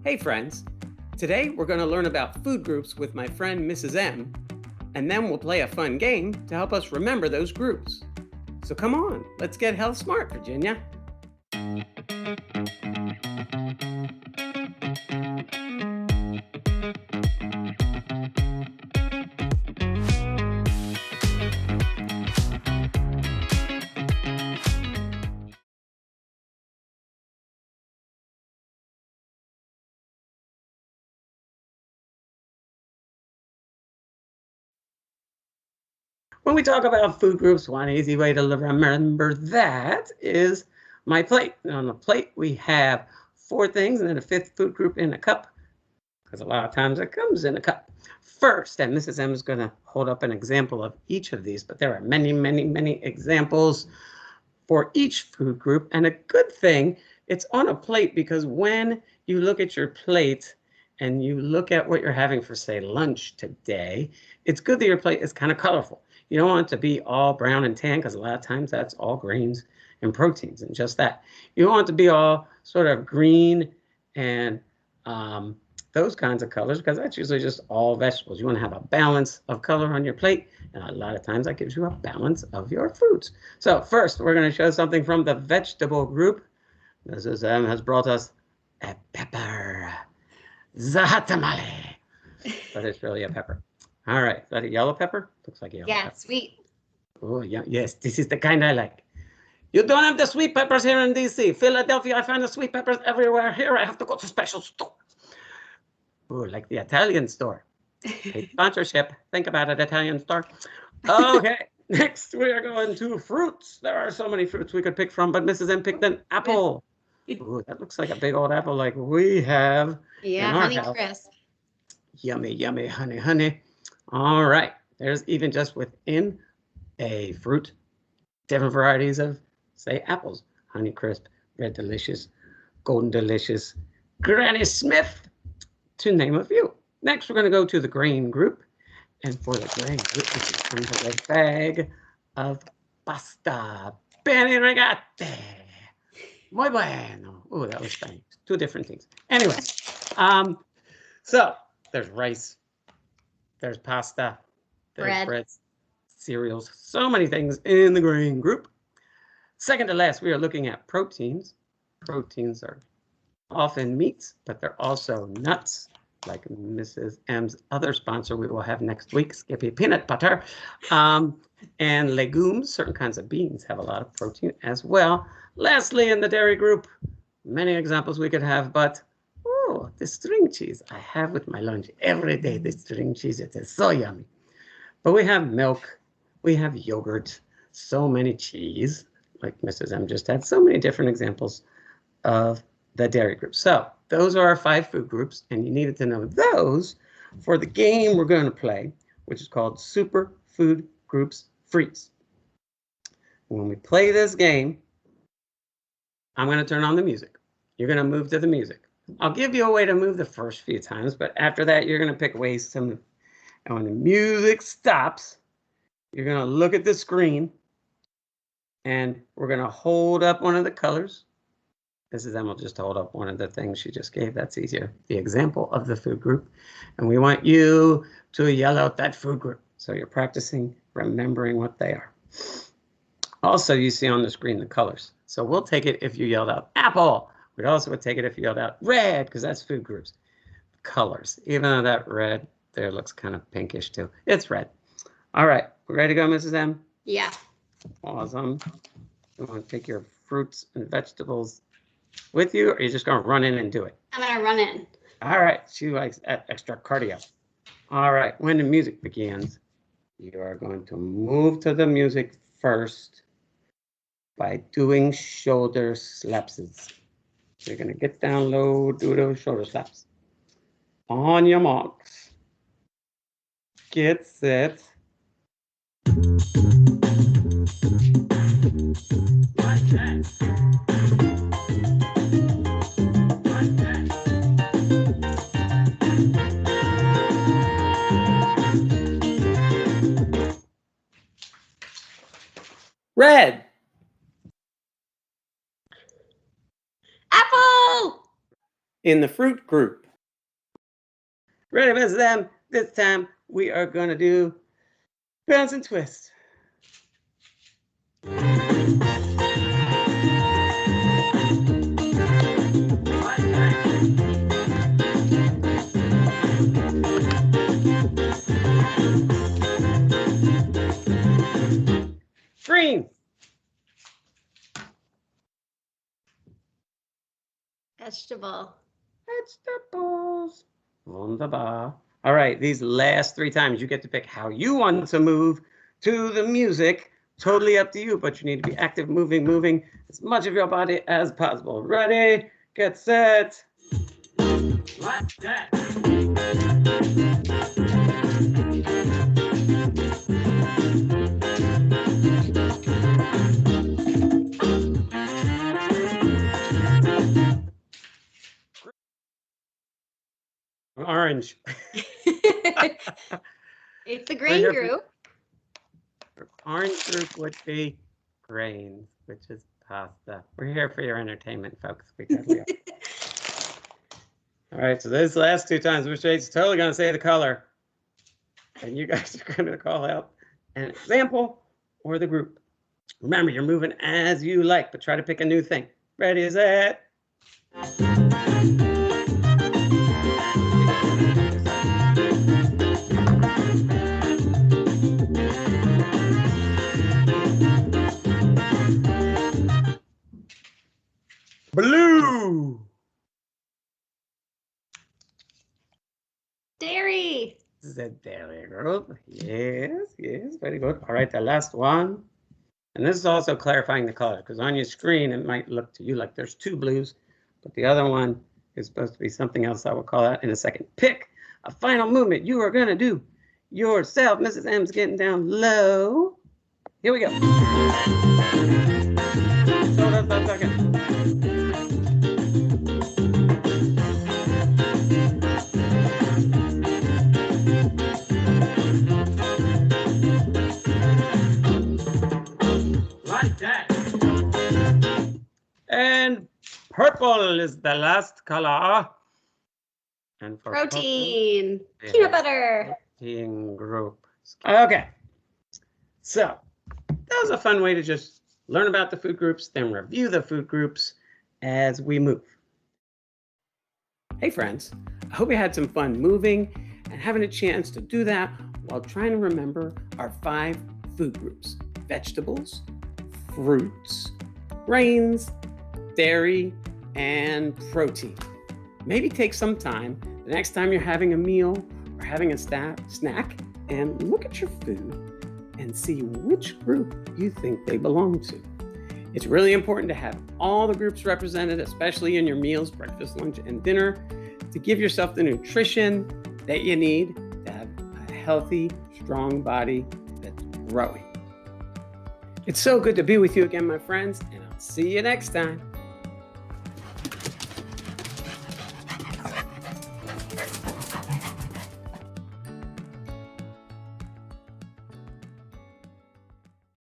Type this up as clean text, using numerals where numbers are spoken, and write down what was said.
Hey friends, today we're going to learn about food groups with my friend Mrs. M, and then we'll play a fun game to help us remember those groups. So come on, let's get health smart, Virginia. When we talk about food groups, one easy way to remember that is my plate. And on the plate, we have 4 things and then a 5th food group in a cup, because a lot of times it comes in a cup. First, and Mrs. M is going to hold up an example of each of these, but there are many, many, many examples for each food group. And a good thing, it's on a plate, because when you look at your plate and you look at what you're having for, say, lunch today, it's good that your plate is kind of colorful. You don't want it to be all brown and tan, because a lot of times that's all grains and proteins and just that. You want it to be all sort of green and those kinds of colors, because that's usually just all vegetables. You want to have a balance of color on your plate, and a lot of times that gives you a balance of your foods. So first, we're going to show something from the vegetable group. Mrs. M has brought us a pepper, zahatamale, but it's really a pepper. All right, is that a yellow pepper? Looks like a yellow pepper. Sweet. Oh, yeah, yes, this is the kind I like. You don't have the sweet peppers here in DC. Philadelphia, I find the sweet peppers everywhere. Here, I have to go to special store. Oh, like the Italian store. Hey, sponsorship. Think about it, Italian store. Okay, next we are going to fruits. There are so many fruits we could pick from, but Mrs. M picked an apple. Ooh, that looks like a big old apple like we have in our house. Honeycrisp. Yummy, yummy, honey, honey. All right, there's even just within a fruit, different varieties of, say, apples. Honeycrisp, Red Delicious, Golden Delicious, Granny Smith, to name a few. Next, we're going to go to the grain group. And for the grain group, this comes with a bag of pasta. Bene regate. Muy bueno. Oh, that was Spanish. 2 different things. Anyway, so there's rice, there's pasta, there's bread, cereals, so many things in the grain group. Second to last, we are looking at proteins. Proteins are often meats, but they're also nuts, like Mrs. M's other sponsor we will have next week, Skippy Peanut Butter. And legumes, certain kinds of beans have a lot of protein as well. Lastly, in the dairy group, many examples we could have, but oh, the string cheese I have with my lunch every day. The string cheese, it is so yummy. But we have milk, we have yogurt, so many cheese, like Mrs. M just had, so many different examples of the dairy group. So those are our 5 food groups, and you needed to know those for the game we're going to play, which is called Super Food Groups Freeze. When we play this game, I'm going to turn on the music. You're going to move to the music. I'll give you a way to move the first few times, but after that, you're going to pick ways to move. And when the music stops, you're going to look at the screen, and we're going to hold up one of the colors. Mrs. M will just hold up one of the things she just gave. That's easier. The example of the food group. And we want you to yell out that food group. So you're practicing remembering what they are. Also, you see on the screen the colors. So we'll take it if you yelled out apple. We'd also take it if you yelled out red, because that's food groups. Colors. Even though that red there looks kind of pinkish too. It's red. All right. We ready to go, Mrs. M? Yeah. Awesome. You want to take your fruits and vegetables with you, or are you just going to run in and do it? I'm going to run in. All right. She likes extra cardio. All right. When the music begins, you are going to move to the music first by doing shoulder slaps. So you're going to get down low, do those shoulder slaps. On your marks. Get set. Red. Apple! in the fruit group. Ready, Miss Them? This time we are going to do bounce and twist. Green. Vegetable. Vegetables. Wunderbar. All right, these last 3 times you get to pick how you want to move to the music. Totally up to you, but you need to be active, moving as much of your body as possible. Ready, get set. Like that. Orange. It's the grain group. Orange group would be grains, which is pasta. We're here for your entertainment, folks. We totally are. All right, so those last 2 times, which is totally going to say the color. And you guys are going to call out an example or the group. Remember, you're moving as you like, but try to pick a new thing. Ready, set. Blue. Dairy. This is a dairy group. Yes, very good. All right, the last one. And this is also clarifying the color, because on your screen, it might look to you like there's 2 blues, but the other one is supposed to be something else I will call out in a second. Pick a final movement you are going to do yourself. Mrs. M's getting down low. Here we go. So that's that second. Like that. And purple is the last color. And for Protein. purple, Peanut butter. protein group. Okay. So that was a fun way to just learn about the food groups, then review the food groups as we move. Hey friends, I hope you had some fun moving and having a chance to do that while trying to remember our 5 food groups: vegetables, fruits, grains, dairy, and protein. Maybe take some time the next time you're having a meal or having a snack and look at your food and see which group you think they belong to. It's really important to have all the groups represented, especially in your meals, breakfast, lunch, and dinner, to give yourself the nutrition that you need to have a healthy, strong body that's growing. It's so good to be with you again, my friends, and I'll see you next time.